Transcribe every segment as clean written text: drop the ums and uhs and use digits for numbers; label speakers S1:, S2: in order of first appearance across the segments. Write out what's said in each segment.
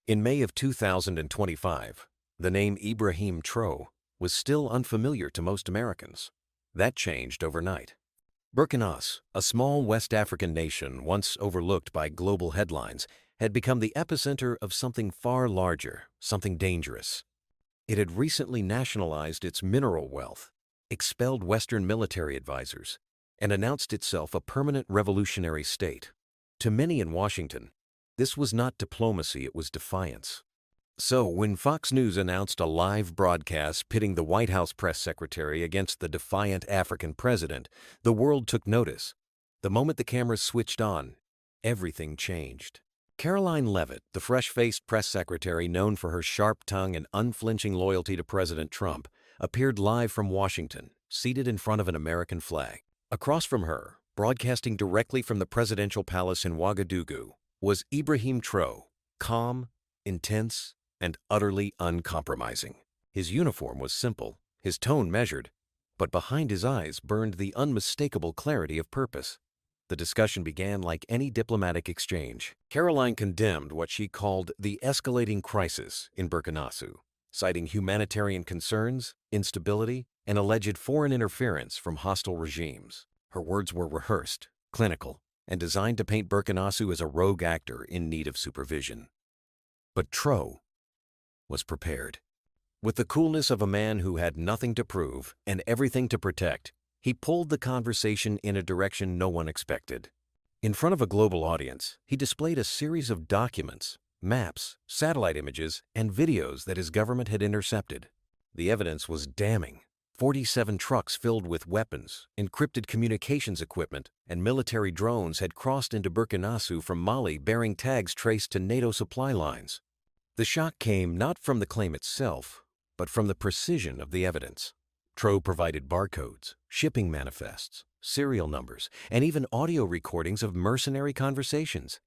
S1: In May of 2025, the name Ibrahim Traoré was still unfamiliar to most Americans. That changed overnight. Burkina Faso, a small West African nation once overlooked by global headlines, had become the epicenter of something far larger, something dangerous. It had recently nationalized its mineral wealth, expelled Western military advisors, and announced itself a permanent revolutionary state. To many in Washington, this was not diplomacy, it was defiance. So, when Fox News announced a live broadcast pitting the White House press secretary against the defiant African president, the world took notice. The moment the cameras switched on, everything changed. Caroline Leavitt, the fresh-faced press secretary known for her sharp tongue and unflinching loyalty to President Trump, appeared live from Washington, seated in front of an American flag. Across from her, broadcasting directly from the presidential palace in Ouagadougou, was Ibrahim Traoré, calm, intense, and utterly uncompromising. His uniform was simple, his tone measured, but behind his eyes burned the unmistakable clarity of purpose. The discussion began like any diplomatic exchange. Caroline condemned what she called the escalating crisis in Burkina Faso, citing humanitarian concerns, instability, and alleged foreign interference from hostile regimes. Her words were rehearsed, clinical, and designed to paint Burkina Faso as a rogue actor in need of supervision. But Traoré was prepared. With the coolness of a man who had nothing to prove and everything to protect, he pulled the conversation in a direction no one expected. In front of a global audience, he displayed a series of documents, maps, satellite images, and videos that his government had intercepted. The evidence was damning. 47 trucks filled with weapons, encrypted communications equipment, and military drones had crossed into Burkina Faso from Mali bearing tags traced to NATO supply lines. The shock came not from the claim itself, but from the precision of the evidence. Traoré provided barcodes, shipping manifests, serial numbers, and even audio recordings of mercenary conversations.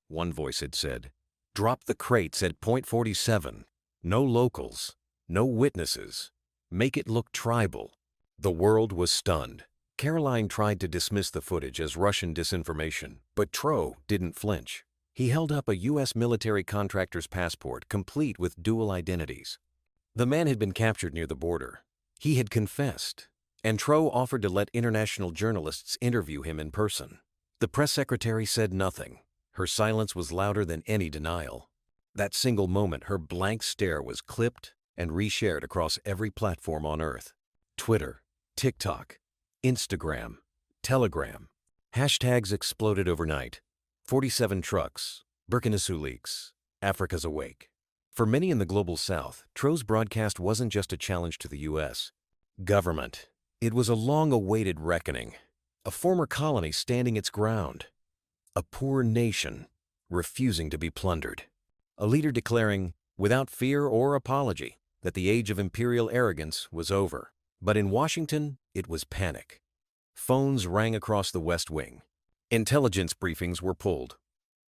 S1: One voice had said, "Drop the crates at point 47. No locals, no witnesses. Make it look tribal." The world was stunned. Caroline tried to dismiss the footage as Russian disinformation, but Traoré didn't flinch. He held up a U.S. military contractor's passport, complete with dual identities. The man had been captured near the border. He had confessed, and Traoré offered to let international journalists interview him in person. The press secretary said nothing. Her silence was louder than any denial. That single moment, her blank stare was clipped and reshared across every platform on Earth. Twitter, TikTok, Instagram, Telegram. Hashtags exploded overnight. 47 trucks, Burkina Faso leaks, Africa's awake. For many in the global South, Traoré's broadcast wasn't just a challenge to the U.S. government. It was a long-awaited reckoning. A former colony standing its ground. A poor nation refusing to be plundered. A leader declaring, without fear or apology, that the age of imperial arrogance was over. But in Washington, it was panic. Phones rang across the West Wing. Intelligence briefings were pulled.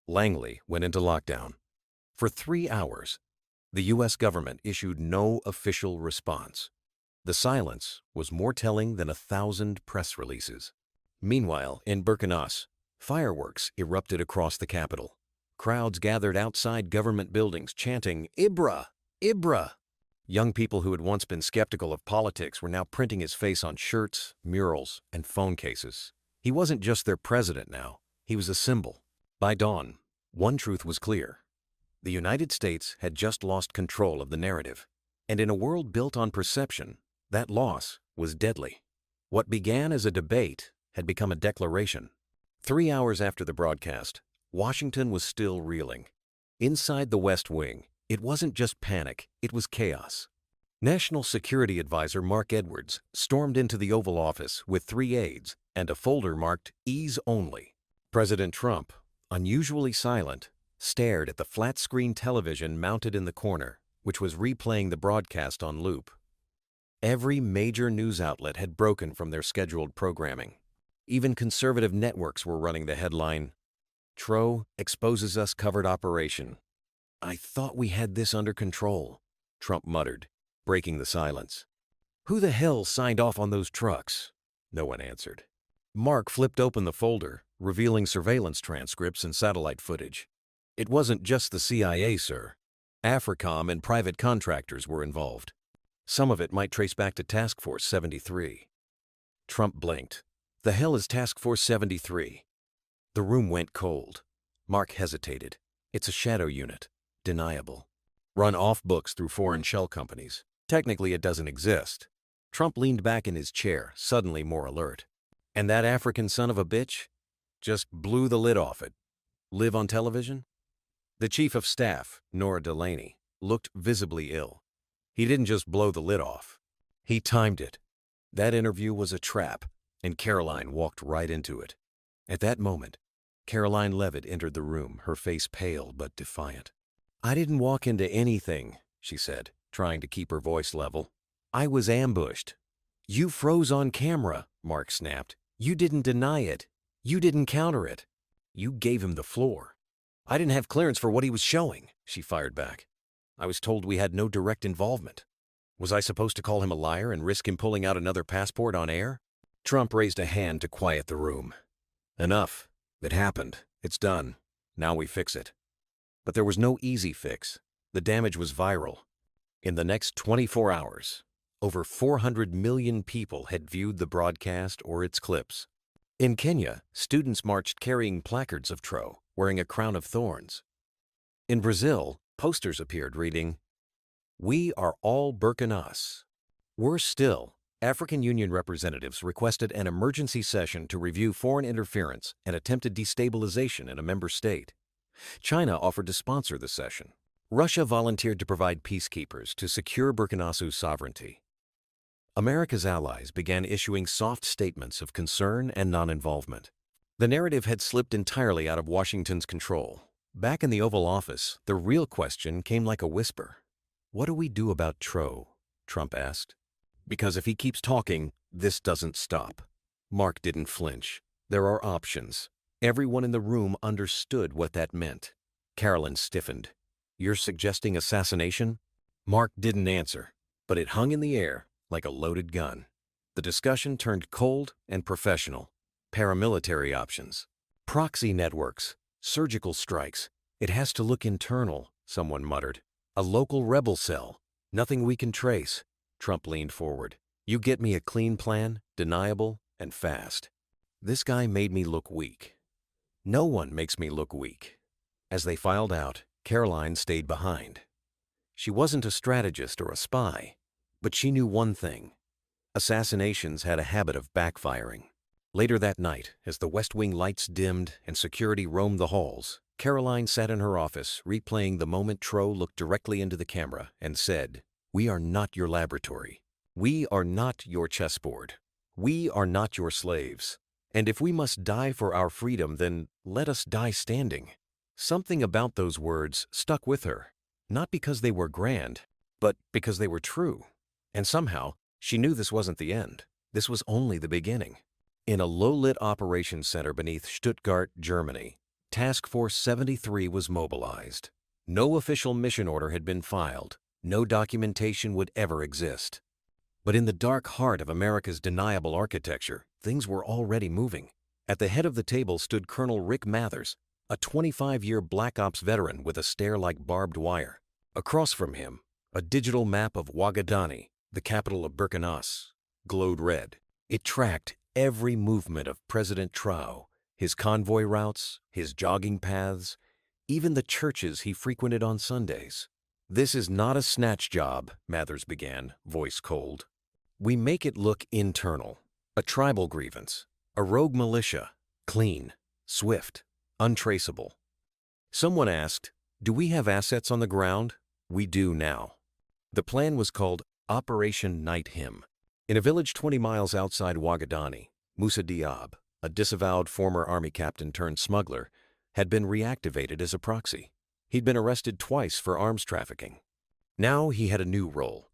S1: Langley went into lockdown. For 3 hours, the U.S. government issued no official response. The silence was more telling than 1,000 press releases. Meanwhile, in Burkina Faso, fireworks erupted across the capital. Crowds gathered outside government buildings chanting, "Ibra! Ibra!" Young people who had once been skeptical of politics were now printing his face on shirts, murals, and phone cases. He wasn't just their president now. He was a symbol. By dawn, one truth was clear. The United States had just lost control of the narrative. And in a world built on perception, that loss was deadly. What began as a debate had become a declaration. 3 hours after the broadcast, Washington was still reeling. Inside the West Wing, it wasn't just panic, it was chaos. National Security Advisor Mark Edwards stormed into the Oval Office with 3 aides and a folder marked "Ease Only." President Trump, unusually silent, stared at the flat-screen television mounted in the corner, which was replaying the broadcast on loop. Every major news outlet had broken from their scheduled programming. Even conservative networks were running the headline, "Traoré exposes us covert operation." "I thought we had this under control," Trump muttered, breaking the silence. "Who the hell signed off on those trucks?" No one answered. Mark flipped open the folder, revealing surveillance transcripts and satellite footage. "It wasn't just the CIA, sir. AFRICOM and private contractors were involved. Some of it might trace back to Task Force 73. Trump blinked. The hell is Task Force 73? The room went cold. Mark hesitated. It's a shadow unit. Deniable. Run off books through foreign shell companies. Technically, it doesn't exist. Trump leaned back in his chair, suddenly more alert. And that African son of a bitch just blew the lid off it. Live on television? The chief of staff, Nora Delaney, looked visibly ill. He didn't just blow the lid off. He timed it. That interview was a trap, and Caroline walked right into it. At that moment, Caroline Levitt entered the room, her face pale but defiant. "I didn't walk into anything," she said, trying to keep her voice level. "I was ambushed." "You froze on camera," Mark snapped. "You didn't deny it. You didn't counter it. You gave him the floor." "I didn't have clearance for what he was showing," she fired back. "I was told we had no direct involvement. Was I supposed to call him a liar and risk him pulling out another passport on air?" Trump raised a hand to quiet the room. "Enough. It happened. It's done. Now we fix it." But there was no easy fix. The damage was viral. In the next 24 hours, over 400 million people had viewed the broadcast or its clips. In Kenya, students marched carrying placards of Tro, wearing a crown of thorns. In Brazil, posters appeared reading, "We are all Burkinas." Worse still, African Union representatives requested an emergency session to review foreign interference and attempted destabilization in a member state. China offered to sponsor the session. Russia volunteered to provide peacekeepers to secure Burkina Faso's sovereignty. America's allies began issuing soft statements of concern and non-involvement. The narrative had slipped entirely out of Washington's control. Back in the Oval Office, the real question came like a whisper. "What do we do about Tro?" Trump asked. "Because if he keeps talking, this doesn't stop." Mark didn't flinch. "There are options." Everyone in the room understood what that meant. Carolyn stiffened. "You're suggesting assassination?" Mark didn't answer, but it hung in the air like a loaded gun. The discussion turned cold and professional. Paramilitary options. Proxy networks. Surgical strikes. "It has to look internal," someone muttered. "A local rebel cell. Nothing we can trace." Trump leaned forward. "You get me a clean plan, deniable, and fast." This guy made me look weak. No one makes me look weak. As they filed out, Caroline stayed behind. She wasn't a strategist or a spy, but she knew one thing. Assassinations had a habit of backfiring. Later that night, as the West Wing lights dimmed and security roamed the halls, Caroline sat in her office replaying the moment Tro looked directly into the camera and said, "We are not your laboratory. We are not your chessboard. We are not your slaves. And if we must die for our freedom, then let us die standing." Something about those words stuck with her, not because they were grand, but because they were true. And somehow, she knew this wasn't the end. This was only the beginning. In a low-lit operations center beneath Stuttgart, Germany, Task Force 73 was mobilized. No official mission order had been filed. No documentation would ever exist. But in the dark heart of America's deniable architecture, things were already moving. At the head of the table stood Colonel Rick Mathers, a 25-year Black Ops veteran with a stare like barbed wire. Across from him, a digital map of Ouagadani, the capital of Burkina Faso, glowed red. It tracked every movement of President Tro, his convoy routes, his jogging paths, even the churches he frequented on Sundays. "This is not a snatch job," Mathers began, voice cold. "We make it look internal. A tribal grievance. A rogue militia. Clean. Swift. Untraceable." Someone asked, "Do we have assets on the ground?" "We do now." The plan was called Operation Night Hymn. In a village 20 miles outside Ouagadani, Moussa Diab, a disavowed former army captain turned smuggler, had been reactivated as a proxy. He'd been arrested twice for arms trafficking. Now he had a new role.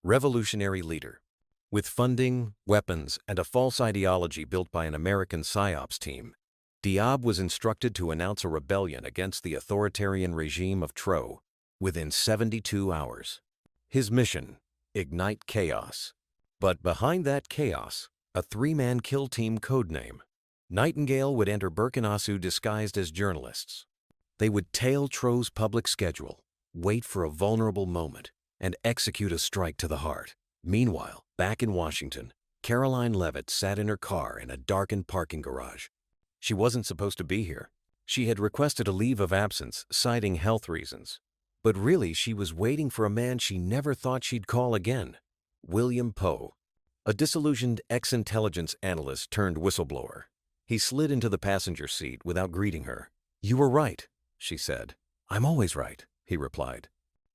S1: Revolutionary leader. With funding, weapons, and a false ideology built by an American PSYOPs team, Diab was instructed to announce a rebellion against the authoritarian regime of Tro within 72 hours. His mission, ignite chaos. But behind that chaos, a three-man kill team codename. Nightingale would enter Burkina Faso disguised as journalists. They would tail Tro's public schedule, wait for a vulnerable moment, and execute a strike to the heart. Meanwhile, back in Washington, Caroline Leavitt sat in her car in a darkened parking garage. She wasn't supposed to be here. She had requested a leave of absence, citing health reasons. But really, she was waiting for a man she never thought she'd call again, William Poe, a disillusioned ex-intelligence analyst turned whistleblower. He slid into the passenger seat without greeting her. "You were right," she said. "I'm always right," he replied.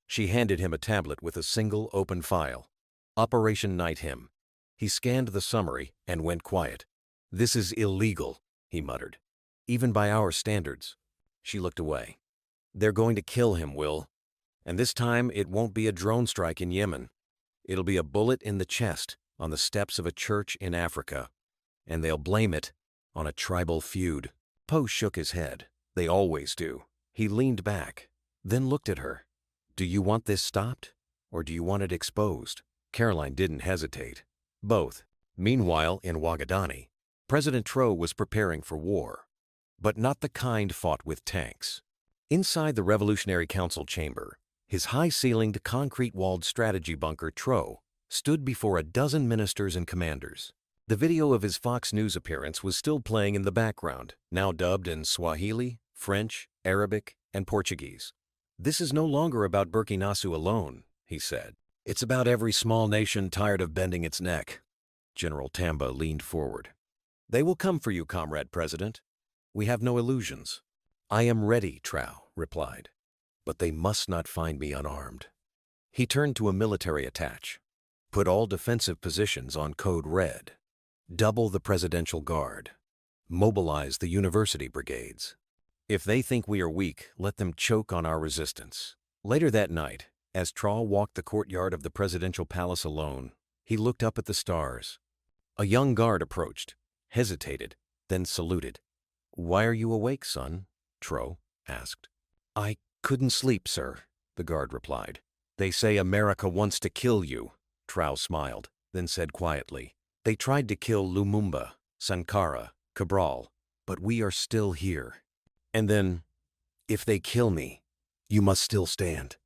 S1: She handed him a tablet with a single open file. Operation Night Hymn. He scanned the summary and went quiet. "This is illegal," he muttered. "Even by our standards." She looked away. "They're going to kill him, Will. And this time it won't be a drone strike in Yemen. It'll be a bullet in the chest on the steps of a church in Africa. And they'll blame it on a tribal feud." Poe shook his head. "They always do." He leaned back, then looked at her. "Do you want this stopped, or do you want it exposed?" Caroline didn't hesitate. "Both." Meanwhile, in Ouagadani, President Tro was preparing for war, but not the kind fought with tanks. Inside the Revolutionary Council chamber, his high-ceilinged, concrete-walled strategy bunker, Tro stood before a dozen ministers and commanders. The video of his Fox News appearance was still playing in the background, now dubbed in Swahili, French, Arabic, and Portuguese. "This is no longer about Burkina Faso alone," he said. "It's about every small nation tired of bending its neck." General Tamba leaned forward. "They will come for you, Comrade President. We have no illusions." "I am ready," Tro replied. "But they must not find me unarmed." He turned to a military attach. "Put all defensive positions on code red. Double the Presidential Guard. Mobilize the university brigades. If they think we are weak, let them choke on our resistance." Later that night, as Tro walked the courtyard of the presidential palace alone, he looked up at the stars. A young guard approached, hesitated, then saluted. "Why are you awake, son?" Tro asked. "I couldn't sleep, sir," the guard replied. "They say America wants to kill you." Tro smiled, then said quietly, "They tried to kill Lumumba, Sankara, Cabral, but we are still here. And then, if they kill me, you must still stand."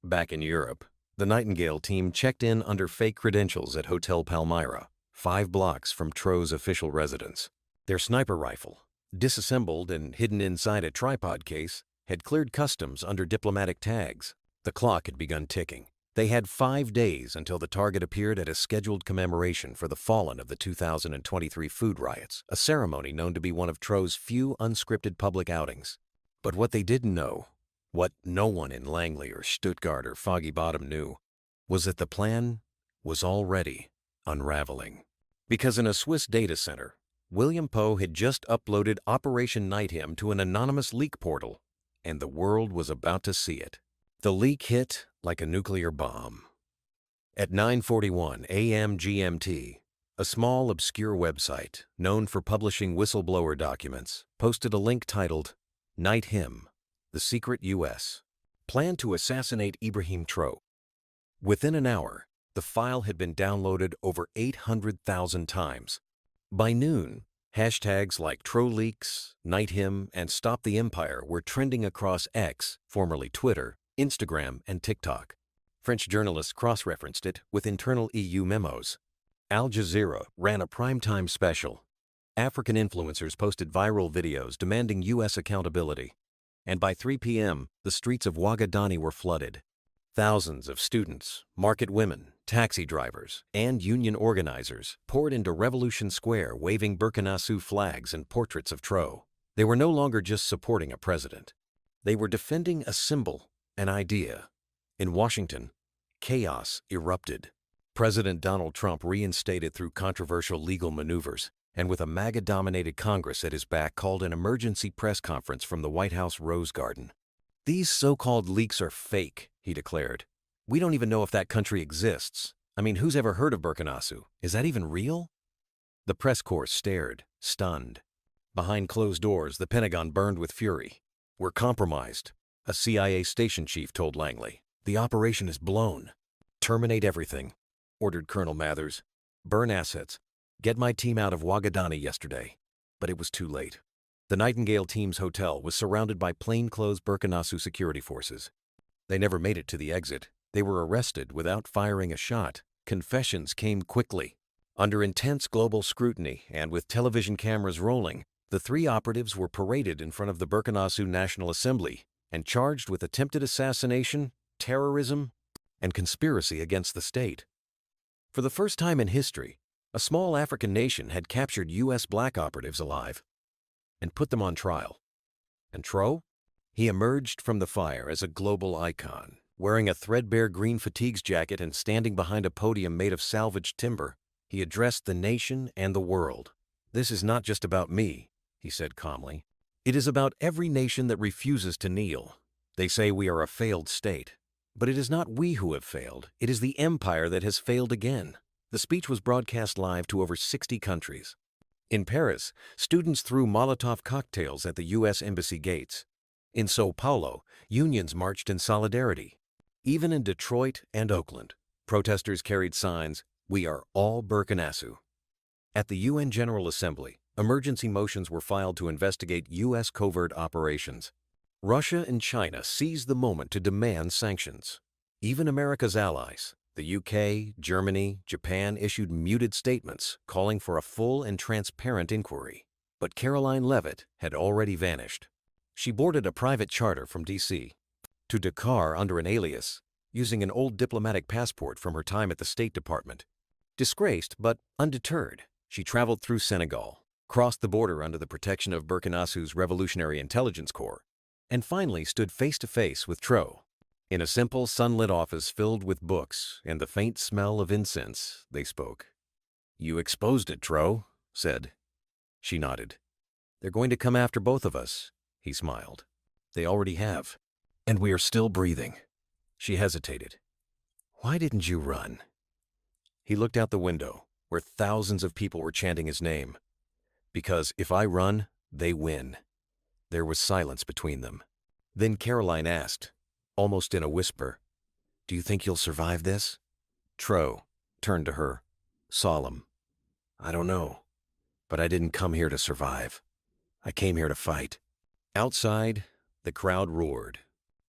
S1: Back in Europe, the Nightingale team checked in under fake credentials at Hotel Palmyra, 5 blocks from Tro's official residence. Their sniper rifle, disassembled and hidden inside a tripod case, had cleared customs under diplomatic tags. The clock had begun ticking. They had 5 days until the target appeared at a scheduled commemoration for the fallen of the 2023 food riots, a ceremony known to be one of Tro's few unscripted public outings. But what they didn't know, what no one in Langley or Stuttgart or Foggy Bottom knew, was that the plan was already unraveling. Because in a Swiss data center, William Poe had just uploaded Operation Night Hymn to an anonymous leak portal, and the world was about to see it. The leak hit like a nuclear bomb. At 9:41 a.m. GMT, a small, obscure website, known for publishing whistleblower documents, posted a link titled, "Night Hymn, the Secret U.S. Plan to Assassinate Ibrahim Tro." Within an hour, the file had been downloaded over 800,000 times. By noon, hashtags like TroLeaks, Night Hymn, and Stop the Empire were trending across X, formerly Twitter, Instagram, and TikTok. French journalists cross-referenced it with internal EU memos. Al Jazeera ran a primetime special. African influencers posted viral videos demanding U.S. accountability. And by 3 p.m., the streets of Ouagadani were flooded. Thousands of students, market women, taxi drivers, and union organizers poured into Revolution Square waving Burkina Faso flags and portraits of Tro. They were no longer just supporting a president. They were defending a symbol, an idea. In Washington, chaos erupted. President Donald Trump reinstated through controversial legal maneuvers, and with a MAGA-dominated Congress at his back, called an emergency press conference from the White House Rose Garden. "These so-called leaks are fake," he declared. "We don't even know if that country exists. I mean, who's ever heard of Burkina Faso? Is that even real?" The press corps stared, stunned. Behind closed doors, the Pentagon burned with fury. "We're compromised," a CIA station chief told Langley. "The operation is blown." "Terminate everything," ordered Colonel Mathers. "Burn assets. Get my team out of Ouagadani yesterday." But it was too late. The Nightingale team's hotel was surrounded by plainclothes Burkina Faso security forces. They never made it to the exit. They were arrested without firing a shot. Confessions came quickly. Under intense global scrutiny and with television cameras rolling, the three operatives were paraded in front of the Burkina Faso National Assembly and charged with attempted assassination, terrorism, and conspiracy against the state. For the first time in history, a small African nation had captured U.S. black operatives alive and put them on trial. And Tro? He emerged from the fire as a global icon, wearing a threadbare green fatigues jacket and standing behind a podium made of salvaged timber. He addressed the nation and the world. "This is not just about me," he said calmly. "It is about every nation that refuses to kneel. They say we are a failed state. But it is not we who have failed. It is the empire that has failed again." The speech was broadcast live to over 60 countries. In Paris, students threw Molotov cocktails at the U.S. Embassy gates. In São Paulo, unions marched in solidarity. Even in Detroit and Oakland, protesters carried signs, "We are all Burkina Faso." At the UN General Assembly, emergency motions were filed to investigate U.S. covert operations. Russia and China seized the moment to demand sanctions. Even America's allies, the UK, Germany, Japan, issued muted statements calling for a full and transparent inquiry. But Caroline Leavitt had already vanished. She boarded a private charter from D.C. to Dakar under an alias, using an old diplomatic passport from her time at the State Department. Disgraced but undeterred, she traveled through Senegal, crossed the border under the protection of Burkina Faso's Revolutionary Intelligence Corps, and finally stood face-to-face with Tro. In a simple, sunlit office filled with books and the faint smell of incense, they spoke. "You exposed it, Tro," said. She nodded. "They're going to come after both of us," he smiled. "They already have. And we are still breathing." She hesitated. "Why didn't you run?" He looked out the window, where thousands of people were chanting his name. "Because if I run, they win." There was silence between them. Then Caroline asked, almost in a whisper, "Do you think you'll survive this?" Tro turned to her, solemn. "I don't know, but I didn't come here to survive. I came here to fight." Outside, the crowd roared.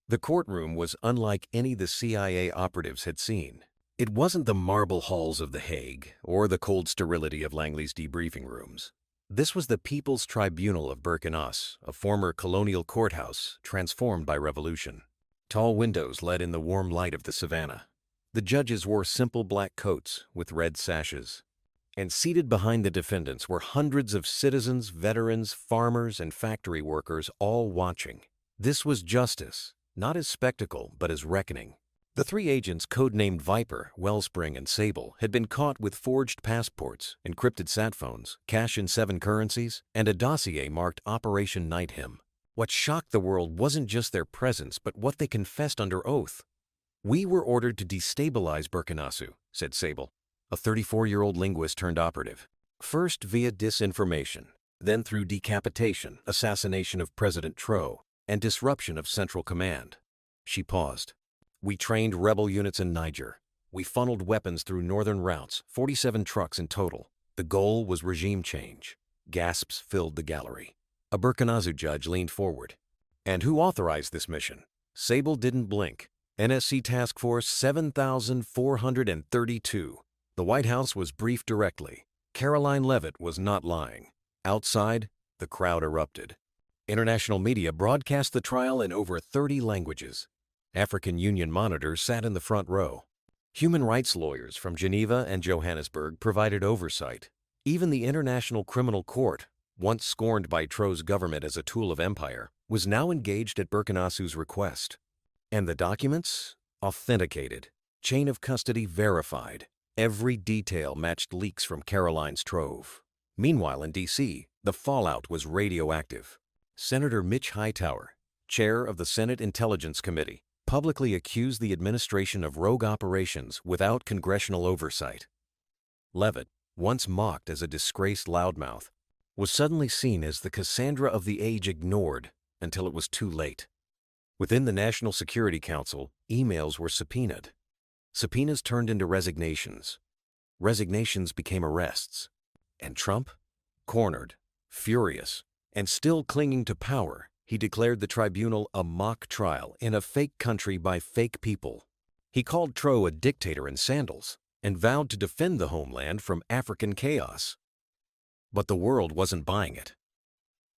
S1: The courtroom was unlike any the CIA operatives had seen. It wasn't the marble halls of The Hague or the cold sterility of Langley's debriefing rooms. This was the People's Tribunal of Burkina Faso, a former colonial courthouse transformed by revolution. Tall windows let in the warm light of the savannah. The judges wore simple black coats with red sashes. And seated behind the defendants were hundreds of citizens, veterans, farmers, and factory workers, all watching. This was justice, not as spectacle, but as reckoning. The three agents, codenamed Viper, Wellspring, and Sable, had been caught with forged passports, encrypted sat phones, cash in 7 currencies, and a dossier marked Operation Night Hymn. What shocked the world wasn't just their presence, but what they confessed under oath. "We were ordered to destabilize Burkina Faso," said Sable, a 34-year-old linguist turned operative. "First via disinformation, then through decapitation, assassination of President Tro, and disruption of Central Command." She paused. "We trained rebel units in Niger. We funneled weapons through northern routes, 47 trucks in total. The goal was regime change." Gasps filled the gallery. A Burkina Faso judge leaned forward. "And who authorized this mission?" Sable didn't blink. "NSC Task Force 7432. The White House was briefed directly. Caroline Leavitt was not lying. Outside, the crowd erupted. International media broadcast the trial in over 30 languages. African Union monitors sat in the front row. Human rights lawyers from Geneva and Johannesburg provided oversight. Even the International Criminal Court, once scorned by Tro's government as a tool of empire, was now engaged at Burkina Faso's request. And the documents? Authenticated. Chain of custody verified. Every detail matched leaks from Caroline's trove. Meanwhile, in D.C., the fallout was radioactive. Senator Mitch Hightower, chair of the Senate Intelligence Committee, publicly accused the administration of rogue operations without congressional oversight. Leavitt, once mocked as a disgraced loudmouth, was suddenly seen as the Cassandra of the age ignored until it was too late. Within the National Security Council, emails were subpoenaed. Subpoenas turned into resignations. Resignations became arrests. And Trump? Cornered, furious, and still clinging to power, He declared the tribunal a mock trial in a fake country by fake people. He called Tro a dictator in sandals and vowed to defend the homeland from African chaos. But the world wasn't buying it.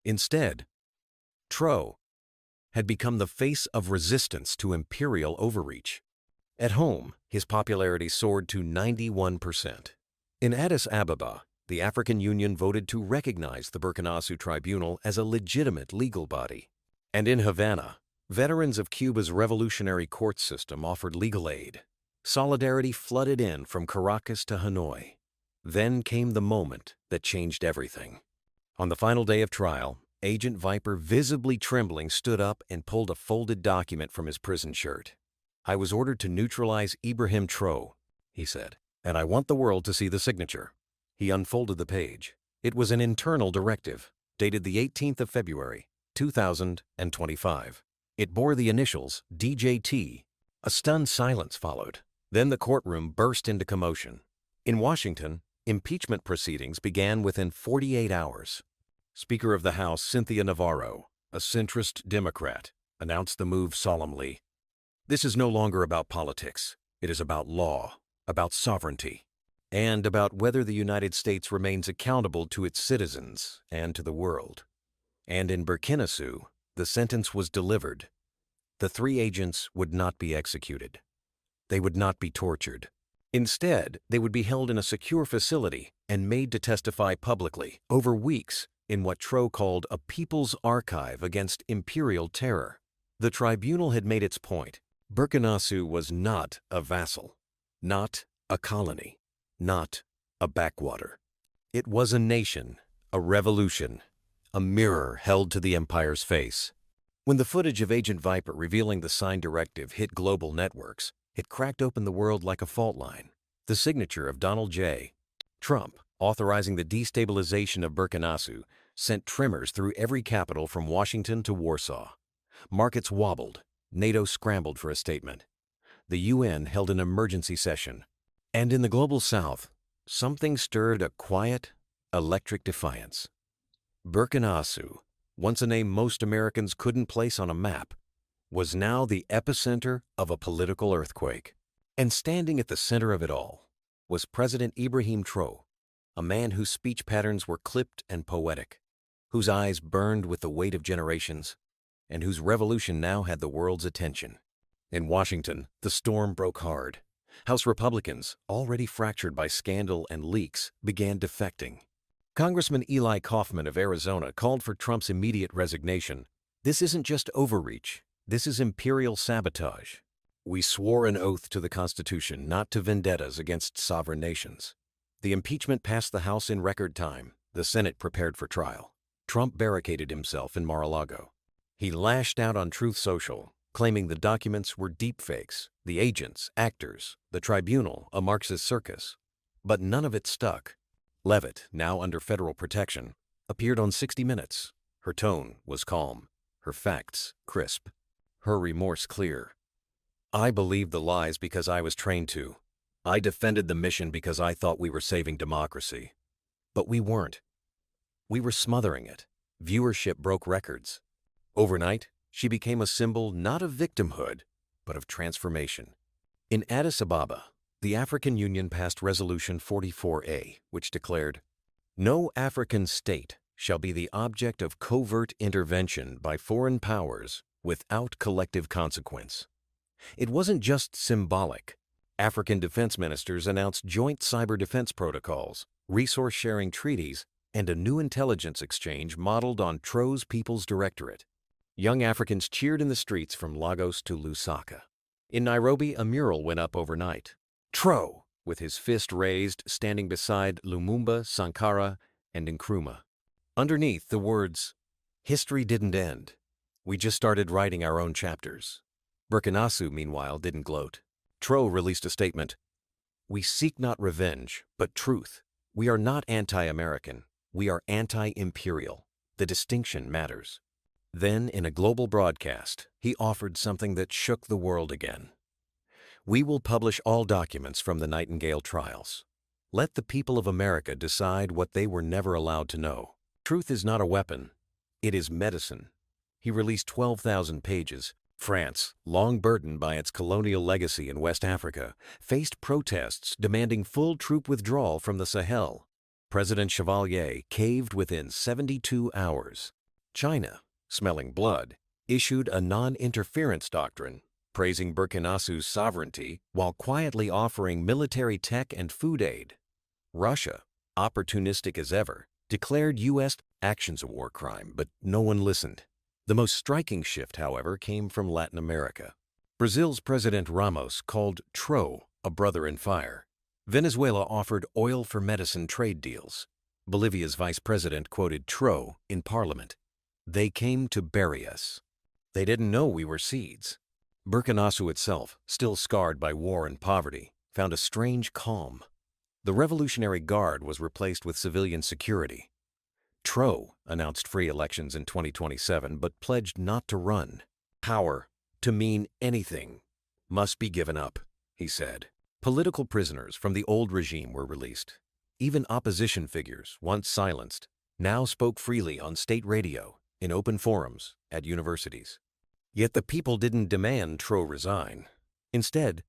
S1: Instead, Tro had become the face of resistance to imperial overreach. At home, his popularity soared to 91%. In Addis Ababa, the African Union voted to recognize the Burkina Faso Tribunal as a legitimate legal body. And in Havana, veterans of Cuba's revolutionary court system offered legal aid. Solidarity flooded in from Caracas to Hanoi. Then came the moment that changed everything. On the final day of trial, Agent Viper, visibly trembling, stood up and pulled a folded document from his prison shirt. "I was ordered to neutralize Ibrahim Tro," he said, "and I want the world to see the signature." He unfolded the page. It was an internal directive, dated the 18th of February, 2025. It bore the initials DJT. A stunned silence followed. Then the courtroom burst into commotion. In Washington, impeachment proceedings began within 48 hours. Speaker of the House Cynthia Navarro, a centrist Democrat, announced the move solemnly. "This is no longer about politics. It is about law, about sovereignty, and about whether the United States remains accountable to its citizens and to the world." And in Burkina Faso, the sentence was delivered. The 3 agents would not be executed. They would not be tortured. Instead, they would be held in a secure facility and made to testify publicly over weeks in what Tro called a people's archive against imperial terror. The tribunal had made its point. Burkina Faso was not a vassal, not a colony, not a backwater. It was a nation, a revolution, a mirror held to the empire's face. When the footage of Agent Viper revealing the signed directive hit global networks, it cracked open the world like a fault line. The signature of Donald J. Trump, authorizing the destabilization of Burkina Faso, sent tremors through every capital from Washington to Warsaw. Markets wobbled. NATO scrambled for a statement. The UN held an emergency session. And in the global south, something stirred a quiet, electric defiance. Burkina Faso, once a name most Americans couldn't place on a map, was now the epicenter of a political earthquake. And standing at the center of it all was President Ibrahim Tro, a man whose speech patterns were clipped and poetic, whose eyes burned with the weight of generations, and whose revolution now had the world's attention. In Washington, the storm broke hard. House Republicans, already fractured by scandal and leaks, began defecting. Congressman Eli Kaufman of Arizona called for Trump's immediate resignation. "This isn't just overreach. This is imperial sabotage. We swore an oath to the Constitution, not to vendettas against sovereign nations." The impeachment passed the House in record time. The Senate prepared for trial. Trump barricaded himself in Mar-a-Lago. He lashed out on Truth Social, claiming the documents were deepfakes, the agents, actors, the tribunal, a Marxist circus. But none of it stuck. Leavitt, now under federal protection, appeared on 60 Minutes. Her tone was calm, her facts crisp, her remorse clear. "I believed the lies because I was trained to. I defended the mission because I thought we were saving democracy. But we weren't. We were smothering it. Viewership broke records." Overnight, she became a symbol not of victimhood, but of transformation. In Addis Ababa, the African Union passed Resolution 44A, which declared, "No African state shall be the object of covert intervention by foreign powers without collective consequence." It wasn't just symbolic. African defense ministers announced joint cyber defense protocols, resource-sharing treaties, and a new intelligence exchange modeled on Tro's People's Directorate. Young Africans cheered in the streets from Lagos to Lusaka. In Nairobi, a mural went up overnight. Tro, with his fist raised, standing beside Lumumba, Sankara, and Nkrumah. Underneath the words, "History didn't end. We just started writing our own chapters." Burkina Faso, meanwhile, didn't gloat. Tro released a statement. "We seek not revenge, but truth. We are not anti-American. We are anti-imperial. The distinction matters." Then, in a global broadcast, he offered something that shook the world again. "We will publish all documents from the Nightingale trials. Let the people of America decide what they were never allowed to know. Truth is not a weapon. It is medicine. He released 12,000 pages. France, long burdened by its colonial legacy in West Africa, faced protests demanding full troop withdrawal from the Sahel. President Chevalier caved within 72 hours. China, smelling blood, issued a non-interference doctrine, praising Burkina Faso's sovereignty while quietly offering military tech and food aid. Russia, opportunistic as ever, declared U.S. actions a war crime, but no one listened. The most striking shift, however, came from Latin America. Brazil's President Ramos called Tro a brother in fire. Venezuela offered oil for medicine trade deals. Bolivia's vice president quoted Tro in parliament. "They came to bury us. They didn't know we were seeds." Burkina Faso itself, still scarred by war and poverty, found a strange calm. The Revolutionary Guard was replaced with civilian security. Tro announced free elections in 2027 but pledged not to run. "Power, to mean anything, must be given up," he said. Political prisoners from the old regime were released. Even opposition figures, once silenced, now spoke freely on state radio, in open forums, at universities. Yet the people didn't demand Tro resign. Instead,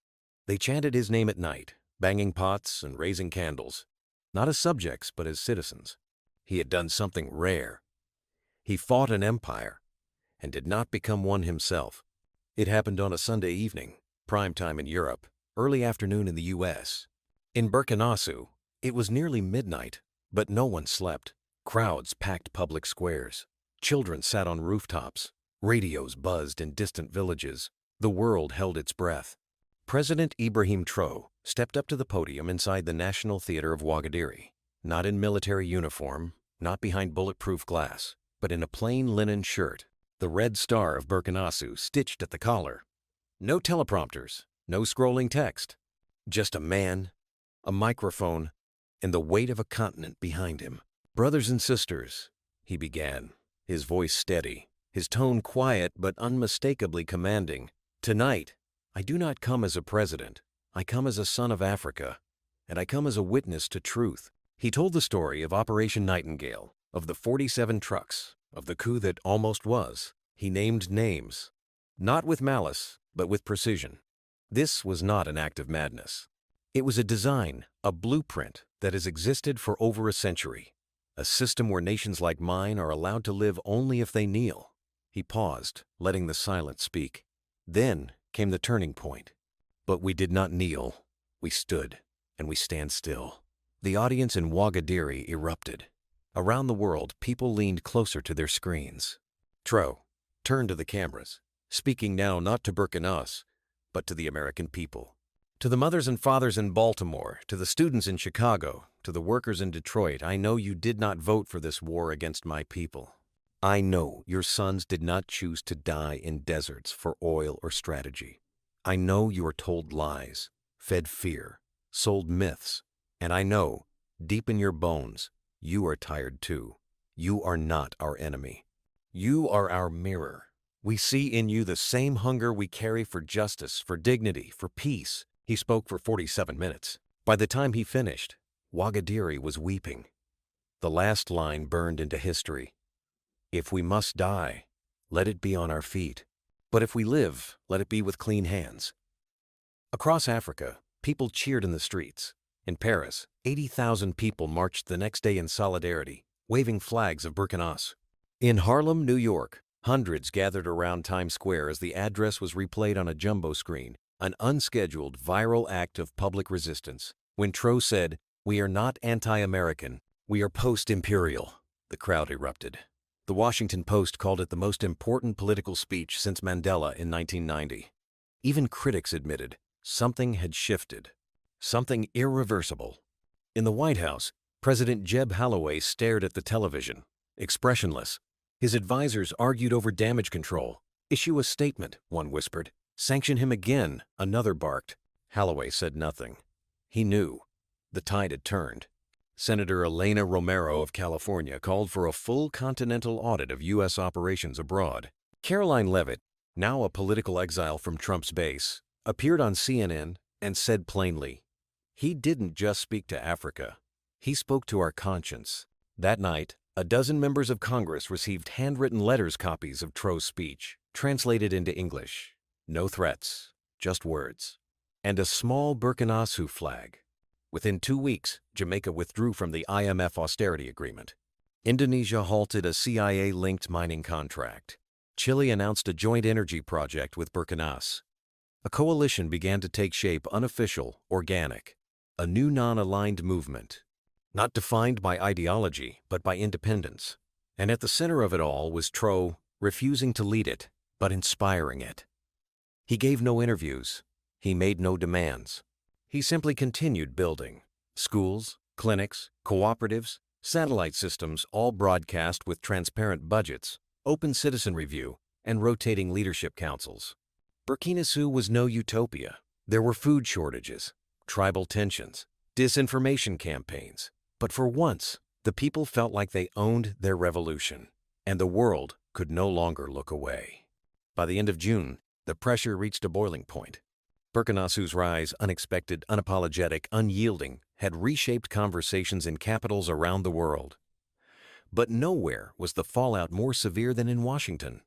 S1: they chanted his name at night, banging pots and raising candles, not as subjects but as citizens. He had done something rare. He fought an empire and did not become one himself. It happened on a Sunday evening, prime time in Europe, early afternoon in the U.S. In Burkina Faso, it was nearly midnight, but no one slept. Crowds packed public squares. Children sat on rooftops. Radios buzzed in distant villages. The world held its breath. President Ibrahim Tro stepped up to the podium inside the National Theater of Ouagadougou, not in military uniform, not behind bulletproof glass, but in a plain linen shirt, the red star of Burkina Faso stitched at the collar. No teleprompters, no scrolling text, just a man, a microphone, and the weight of a continent behind him. "Brothers and sisters," he began, his voice steady, his tone quiet but unmistakably commanding. "Tonight, I do not come as a president. I come as a son of Africa, and I come as a witness to truth." He told the story of Operation Nightingale, of the 47 trucks, of the coup that almost was. He named names, not with malice, but with precision. This was not an act of madness. It was a design, a blueprint that has existed for over a century. A system where nations like mine are allowed to live only if they kneel. He paused, letting the silence speak. Then came the turning point. But we did not kneel. We stood, and we stand still. The audience in Ouagadougou erupted. Around the world, people leaned closer to their screens. Tro turned to the cameras, speaking now not to Burkina Faso, but to the American people. To the mothers and fathers in Baltimore, to the students in Chicago, to the workers in Detroit, I know you did not vote for this war against my people. I know your sons did not choose to die in deserts for oil or strategy. I know you are told lies, fed fear, sold myths, and I know, deep in your bones, you are tired too. You are not our enemy. You are our mirror. We see in you the same hunger we carry for justice, for dignity, for peace. He spoke for 47 minutes. By the time he finished, Ouagadougou was weeping. The last line burned into history. "If we must die, let it be on our feet. But if we live, let it be with clean hands." Across Africa, people cheered in the streets. In Paris, 80,000 people marched the next day in solidarity, waving flags of Burkina Faso. In Harlem, New York, hundreds gathered around Times Square as the address was replayed on a jumbo screen, an unscheduled, viral act of public resistance. When Tro said, "We are not anti-American, we are post-imperial," the crowd erupted. The Washington Post called it the most important political speech since Mandela in 1990. Even critics admitted something had shifted. Something irreversible. In the White House, President Jeb Halloway stared at the television, expressionless. His advisors argued over damage control. "Issue a statement," one whispered. "Sanction him again," another barked. Halloway said nothing. He knew. The tide had turned. Senator Elena Romero of California called for a full continental audit of U.S. operations abroad. Caroline Leavitt, now a political exile from Trump's base, appeared on CNN and said plainly, "He didn't just speak to Africa. He spoke to our conscience." That night, A dozen members of Congress received handwritten letters copies of Tro's speech, translated into English. No threats, just words. And a small Burkina Faso flag. Within 2 weeks, Jamaica withdrew from the IMF austerity agreement. Indonesia halted a CIA-linked mining contract. Chile announced a joint energy project with Burkina Faso. A coalition began to take shape, unofficial, organic. A new non-aligned movement. Not defined by ideology, but by independence. And at the center of it all was Tro, refusing to lead it, but inspiring it. He gave no interviews. He made no demands. He simply continued building. Schools, clinics, cooperatives, satellite systems, all broadcast with transparent budgets, open citizen review, and rotating leadership councils. Burkina Faso was no utopia. There were food shortages, tribal tensions, disinformation campaigns. But for once, the people felt like they owned their revolution, and the world could no longer look away. By the end of June, the pressure reached a boiling point. Burkina Faso's rise, unexpected, unapologetic, unyielding, had reshaped conversations in capitals around the world. But nowhere was the fallout more severe than in Washington.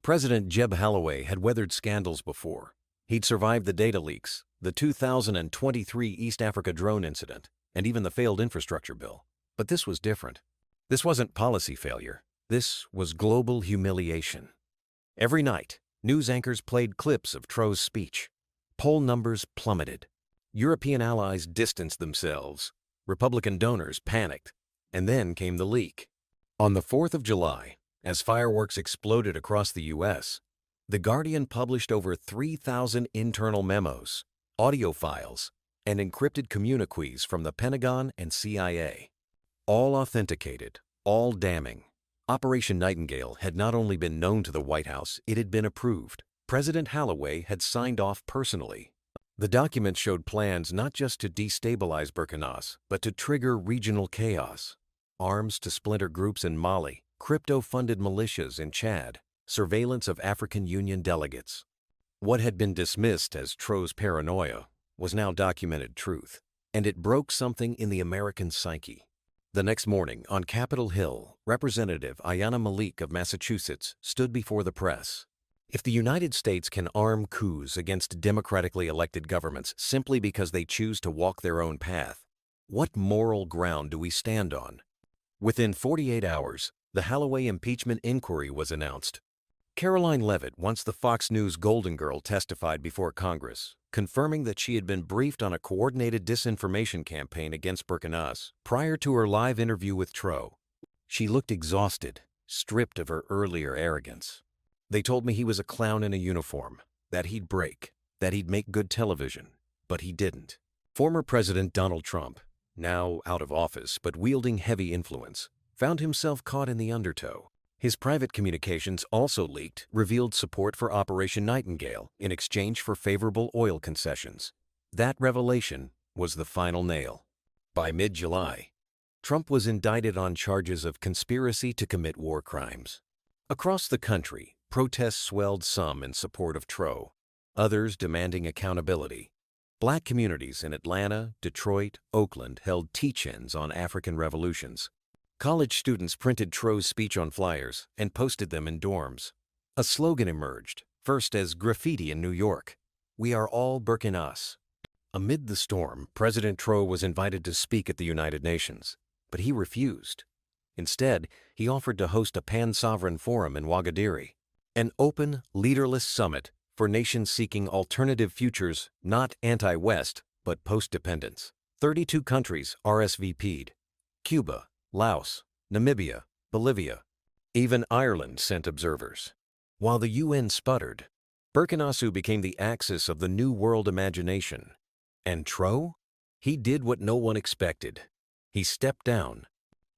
S1: President Jeb Halloway had weathered scandals before. He'd survived the data leaks, the 2023 East Africa drone incident, and even the failed infrastructure bill. But this was different. This wasn't policy failure. This was global humiliation. Every night, news anchors played clips of Tro's speech. Poll numbers plummeted. European allies distanced themselves. Republican donors panicked. And then came the leak. On the 4th of July, as fireworks exploded across the U.S., The Guardian published over 3,000 internal memos, audio files, and encrypted communiques from the Pentagon and CIA. All authenticated, all damning. Operation Nightingale had not only been known to the White House, it had been approved. President Halloway had signed off personally. The document showed plans not just to destabilize Burkina Faso, but to trigger regional chaos. Arms to splinter groups in Mali, crypto-funded militias in Chad, surveillance of African Union delegates. What had been dismissed as Tro's paranoia was now documented truth, and it broke something in the American psyche. The next morning, on Capitol Hill, Representative Ayanna Malik of Massachusetts stood before the press. If the United States can arm coups against democratically elected governments simply because they choose to walk their own path, what moral ground do we stand on? Within 48 hours, the Halloway impeachment inquiry was announced. Caroline Leavitt, once the Fox News Golden Girl, testified before Congress, confirming that she had been briefed on a coordinated disinformation campaign against Burkina Faso prior to her live interview with Tro. She looked exhausted, stripped of her earlier arrogance. They told me he was a clown in a uniform, that he'd break, that he'd make good television, but he didn't. Former President Donald Trump, now out of office but wielding heavy influence, found himself caught in the undertow. His private communications, also leaked, revealed support for Operation Nightingale in exchange for favorable oil concessions. That revelation was the final nail. By mid-July, Trump was indicted on charges of conspiracy to commit war crimes. Across the country, protests swelled, some in support of Tro, others demanding accountability. Black communities in Atlanta, Detroit, Oakland held teach-ins on African revolutions. College students printed Tro's speech on flyers and posted them in dorms. A slogan emerged, first as graffiti in New York: "We are all Burkina Faso." Amid the storm, President Tro was invited to speak at the United Nations, but he refused. Instead, he offered to host a pan-sovereign forum in Ouagadougou, an open, leaderless summit for nations seeking alternative futures, not anti-West, but post-dependence. 32 countries RSVP'd: Cuba, Laos, Namibia, Bolivia. Even Ireland sent observers. While the UN sputtered, Burkina Faso became the axis of the New World imagination. And Tro? He did what no one expected. He stepped down.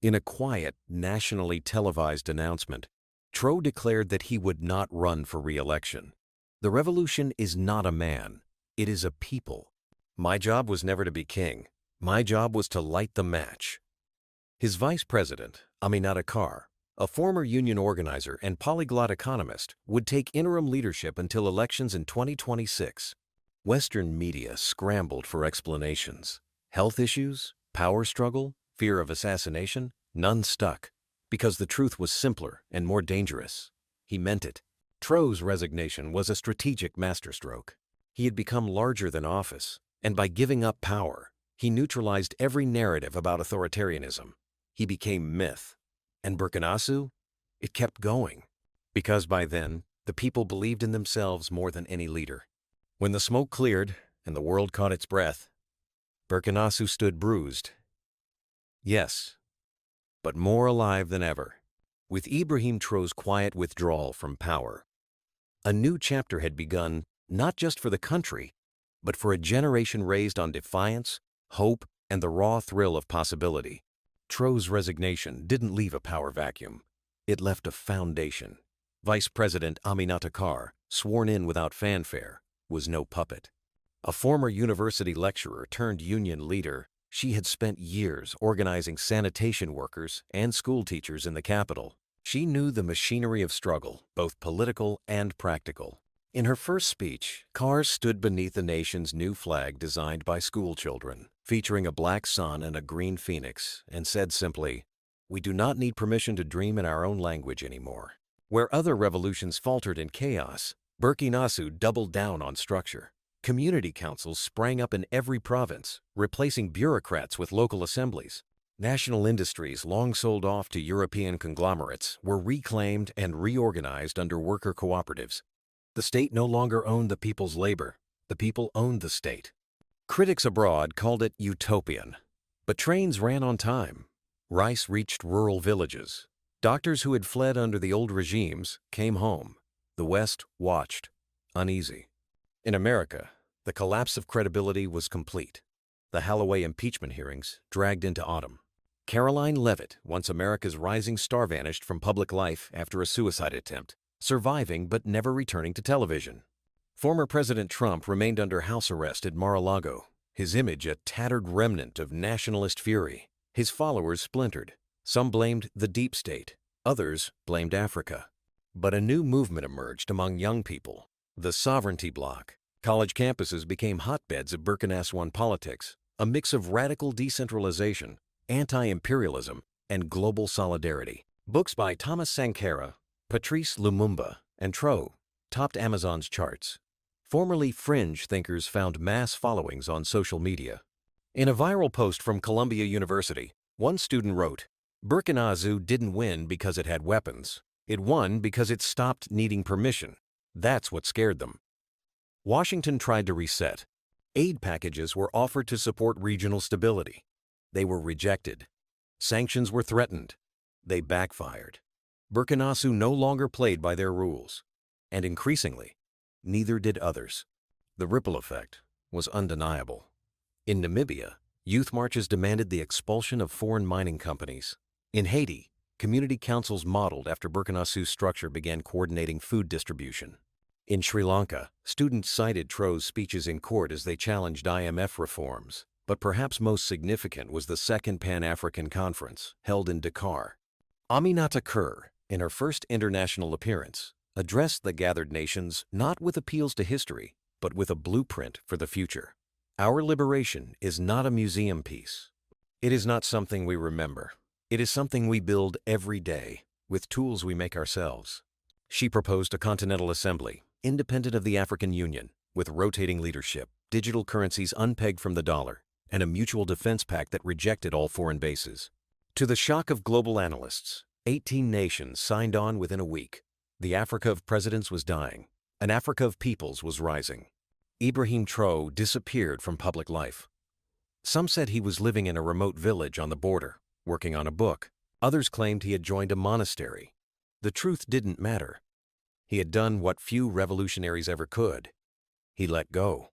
S1: In a quiet, nationally televised announcement, Tro declared that he would not run for re-election. The revolution is not a man. It is a people. My job was never to be king. My job was to light the match. His vice president, Aminata Kar, a former union organizer and polyglot economist, would take interim leadership until elections in 2026. Western media scrambled for explanations. Health issues, power struggle, fear of assassination, none stuck. Because the truth was simpler and more dangerous. He meant it. Tro's resignation was a strategic masterstroke. He had become larger than office, and by giving up power, he neutralized every narrative about authoritarianism. He became myth. And Burkina Faso? It kept going. Because by then, the people believed in themselves more than any leader. When the smoke cleared and the world caught its breath, Burkina Faso stood bruised. Yes, but more alive than ever. With Ibrahim Tro's quiet withdrawal from power, a new chapter had begun, not just for the country, but for a generation raised on defiance, hope, and the raw thrill of possibility. Tro's resignation didn't leave a power vacuum. It left a foundation. Vice President Aminata Kar, sworn in without fanfare, was no puppet. A former university lecturer turned union leader, she had spent years organizing sanitation workers and school teachers in the capital. She knew the machinery of struggle, both political and practical. In her first speech, Kar stood beneath the nation's new flag designed by school children, featuring a black sun and a green phoenix, and said simply, "We do not need permission to dream in our own language anymore." Where other revolutions faltered in chaos, Burkina Faso doubled down on structure. Community councils sprang up in every province, replacing bureaucrats with local assemblies. National industries long sold off to European conglomerates were reclaimed and reorganized under worker cooperatives. The state no longer owned the people's labor. The people owned the state. Critics abroad called it utopian. But trains ran on time. Rice reached rural villages. Doctors who had fled under the old regimes came home. The West watched, uneasy. In America, the collapse of credibility was complete. The Holloway impeachment hearings dragged into autumn. Caroline Leavitt, once America's rising star, vanished from public life after a suicide attempt, surviving but never returning to television. Former President Trump remained under house arrest at Mar-a-Lago, his image a tattered remnant of nationalist fury. His followers splintered. Some blamed the deep state, others blamed Africa. But a new movement emerged among young people, the sovereignty bloc. College campuses became hotbeds of Burkina Faso politics, a mix of radical decentralization, anti-imperialism, and global solidarity. Books by Thomas Sankara, Patrice Lumumba, and Tro topped Amazon's charts. Formerly fringe thinkers found mass followings on social media. In a viral post from Columbia University, one student wrote, "Burkina Faso didn't win because it had weapons. It won because it stopped needing permission. That's what scared them." Washington tried to reset. Aid packages were offered to support regional stability. They were rejected. Sanctions were threatened. They backfired. Burkina Faso no longer played by their rules. And increasingly, neither did others. The ripple effect was undeniable. In Namibia, youth marches demanded the expulsion of foreign mining companies. In Haiti, community councils modeled after Burkina Faso's structure began coordinating food distribution. In Sri Lanka, students cited Tro's speeches in court as they challenged IMF reforms. But perhaps most significant was the Second Pan-African Conference, held in Dakar. Aminata Kar, in her first international appearance, addressed the gathered nations not with appeals to history, but with a blueprint for the future. Our liberation is not a museum piece. It is not something we remember. It is something we build every day, with tools we make ourselves. She proposed a continental assembly, independent of the African Union, with rotating leadership, digital currencies unpegged from the dollar, and a mutual defense pact that rejected all foreign bases. To the shock of global analysts, 18 nations signed on within a week. The Africa of presidents was dying. An Africa of peoples was rising. Ibrahim Tro disappeared from public life. Some said he was living in a remote village on the border, working on a book. Others claimed he had joined a monastery. The truth didn't matter. He had done what few revolutionaries ever could. He let go.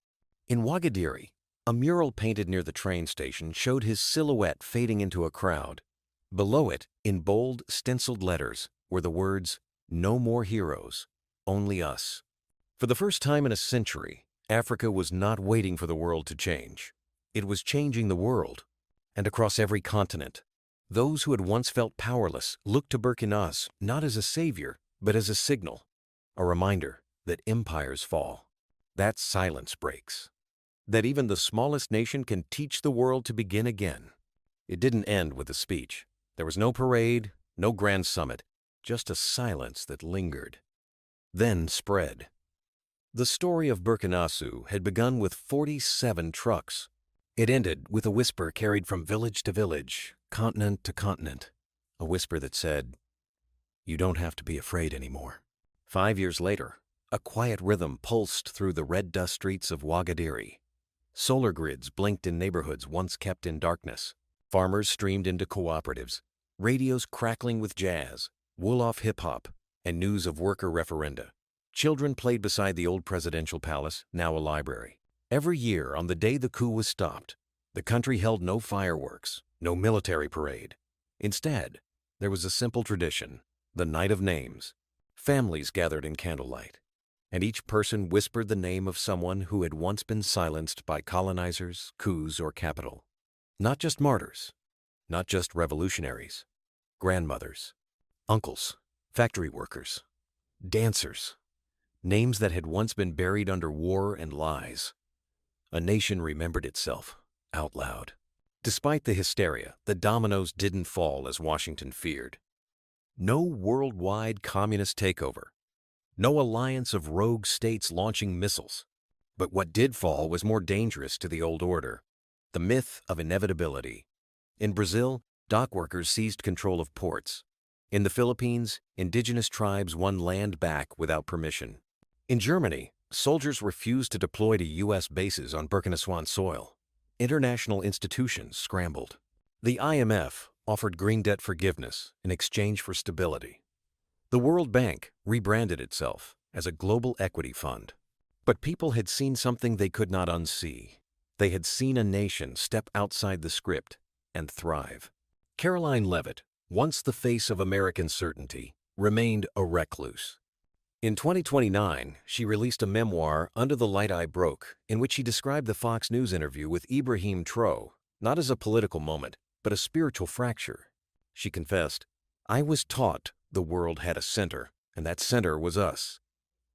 S1: In Ouagadougou, a mural painted near the train station showed his silhouette fading into a crowd. Below it, in bold, stenciled letters, were the words, "No more heroes, only us." For the first time in a century, Africa was not waiting for the world to change. It was changing the world. And across every continent, those who had once felt powerless looked to Burkina Faso not as a savior, but as a signal, a reminder that empires fall, that silence breaks, that even the smallest nation can teach the world to begin again. It didn't end with a speech. There was no parade, No grand summit, just a silence that lingered, then spread. The story of Burkina Faso had begun with 47 trucks. It ended with a whisper carried from village to village, continent to continent. A whisper that said, "You don't have to be afraid anymore." 5 years later, a quiet rhythm pulsed through the red dust streets of Ouagadiri. Solar grids blinked in neighborhoods once kept in darkness. Farmers streamed into cooperatives, radios crackling with jazz, Wolof hip-hop, and news of worker referenda. Children played beside the old presidential palace, now a library. Every year, on the day the coup was stopped, the country held no fireworks, no military parade. Instead, there was a simple tradition, the Night of Names. Families gathered in candlelight, and each person whispered the name of someone who had once been silenced by colonizers, coups, or capital. Not just martyrs, not just revolutionaries, grandmothers, uncles, factory workers, dancers, names that had once been buried under war and lies. A nation remembered itself, out loud. Despite the hysteria, the dominoes didn't fall as Washington feared. No worldwide communist takeover. No alliance of rogue states launching missiles. But what did fall was more dangerous to the old order. The myth of inevitability. In Brazil, dock workers seized control of ports. In the Philippines, indigenous tribes won land back without permission. In Germany, soldiers refused to deploy to U.S. bases on Burkina Faso soil. International institutions scrambled. The IMF offered green debt forgiveness in exchange for stability. The World Bank rebranded itself as a global equity fund. But people had seen something they could not unsee. They had seen a nation step outside the script and thrive. Caroline Leavitt, once the face of American certainty, remained a recluse. In 2029, she released a memoir, Under the Light I Broke, in which she described the Fox News interview with Ibrahim Traoré not as a political moment, but a spiritual fracture. She confessed, "I was taught the world had a center, and that center was us.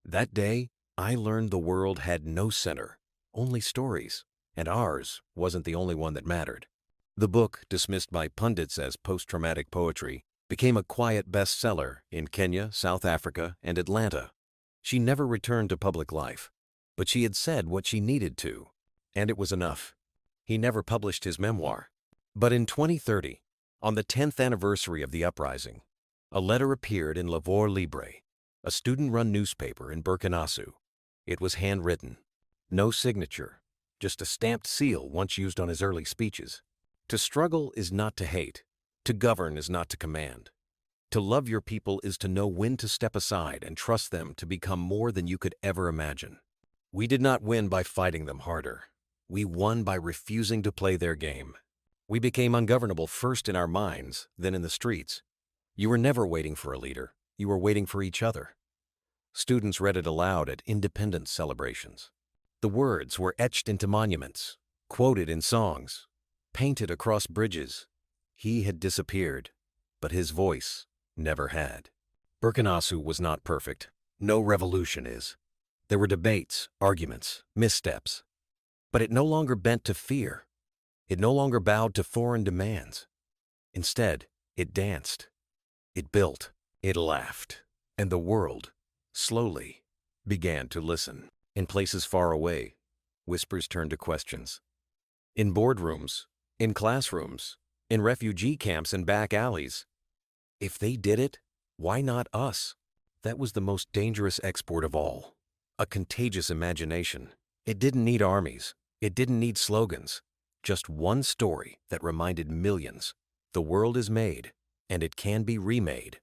S1: That day, I learned the world had no center, only stories, and ours wasn't the only one that mattered." The book, dismissed by pundits as post-traumatic poetry, became a quiet bestseller in Kenya, South Africa, and Atlanta. She never returned to public life, but she had said what she needed to, and it was enough. He never published his memoir. But in 2030, on the 10th anniversary of the uprising, a letter appeared in La Voix Libre, a student-run newspaper in Burkina Faso. It was handwritten. No signature, just a stamped seal once used on his early speeches. To struggle is not to hate. To govern is not to command. To love your people is to know when to step aside and trust them to become more than you could ever imagine. We did not win by fighting them harder. We won by refusing to play their game. We became ungovernable first in our minds, then in the streets. You were never waiting for a leader. You were waiting for each other. Students read it aloud at independence celebrations. The words were etched into monuments, quoted in songs, painted across bridges. He had disappeared, but his voice never had. Burkina Faso was not perfect. No revolution is. There were debates, arguments, missteps. But it no longer bent to fear. It no longer bowed to foreign demands. Instead, it danced. It built. It laughed. And the world, slowly, began to listen. In places far away, whispers turned to questions. In boardrooms, in classrooms, in refugee camps and back alleys. If they did it, why not us? That was the most dangerous export of all. A contagious imagination. It didn't need armies. It didn't need slogans. Just one story that reminded millions. The world is made, and it can be remade.